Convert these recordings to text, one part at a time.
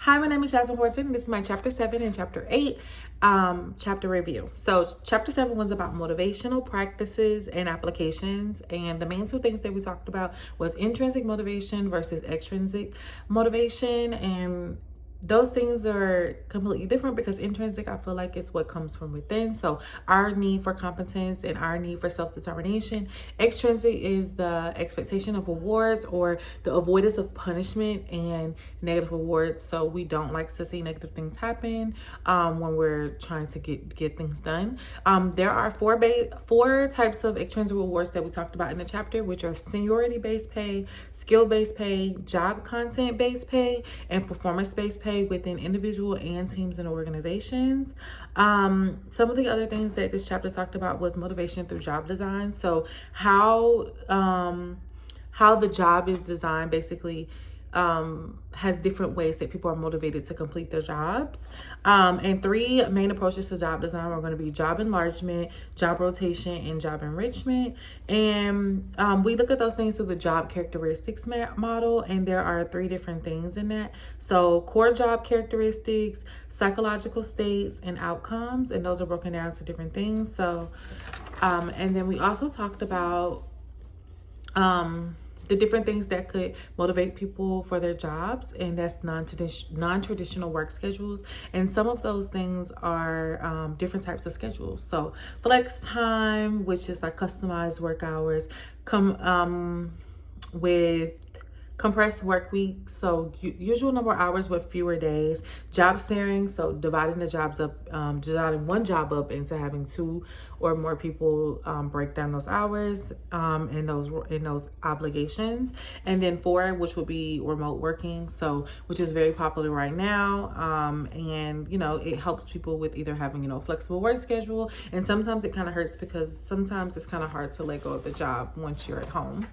Hi, my name is Jasmine Horton. This is my chapter 7 and chapter 8 chapter review. So chapter 7 was about motivational practices and applications. And the main two things that we talked about was intrinsic motivation versus extrinsic motivation. And those things are completely different because intrinsic, I feel like, is what comes from within. So our need for competence and our need for self-determination. Extrinsic is the expectation of rewards or the avoidance of punishment and negative rewards. So we don't like to see negative things happen when we're trying to get things done. There are four types of extrinsic rewards that we talked about in the chapter, which are seniority-based pay, skill-based pay, job content-based pay, and performance-based pay within individual and teams and organizations. Some of the other things that this chapter talked about was motivation through job design. So how the job is designed basically has different ways that people are motivated to complete their jobs. And three main approaches to job design are going to be job enlargement, job rotation, and job enrichment. And we look at those things through the job characteristics model, and there are three different things in that. So core job characteristics, psychological states, and outcomes, and those are broken down to different things. So, and then we also talked about the different things that could motivate people for their jobs, and that's non-traditional work schedules. And some of those things are different types of schedules. So flex time, which is like customized work hours, with compressed work week, so usual number of hours with fewer days. Job sharing, so dividing the jobs up, dividing one job up into having two or more people break down those hours in those obligations. And then 4, which would be remote working, so which is very popular right now. And it helps people with either having a flexible work schedule, and sometimes it kind of hurts because sometimes it's kind of hard to let go of the job once you're at home.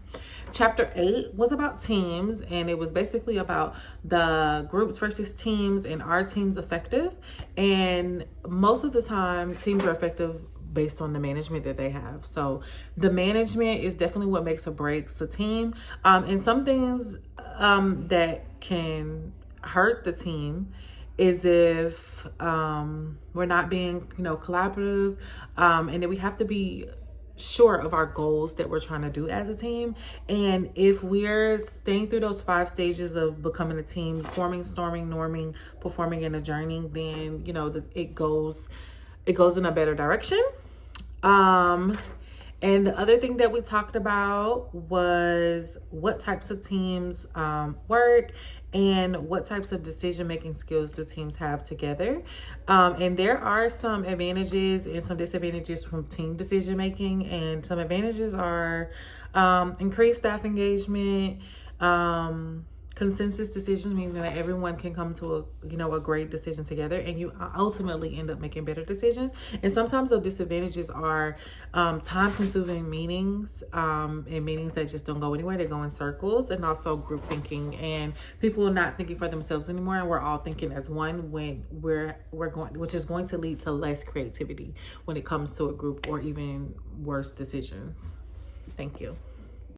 Chapter 8 was about teams, and it was basically about the groups versus teams and are teams effective. And most of the time teams are effective based on the management that they have. So the management is definitely what makes or breaks the team. And some things that can hurt the team is if we're not being collaborative, and then we have to be sure of our goals that we're trying to do as a team. And if we're staying through those 5 stages of becoming a team, forming, storming, norming, performing, and adjourning, then it goes in a better direction. And the other thing that we talked about was what types of teams work and what types of decision-making skills do teams have together. And there are some advantages and some disadvantages from team decision-making. And some advantages are increased staff engagement, consensus decisions, meaning that everyone can come to a great decision together, and you ultimately end up making better decisions. And sometimes the disadvantages are time-consuming meetings, and meetings that just don't go anywhere. They go in circles, and also group thinking, and people are not thinking for themselves anymore, and we're all thinking as one when we're going, which is going to lead to less creativity when it comes to a group or even worse decisions. Thank you.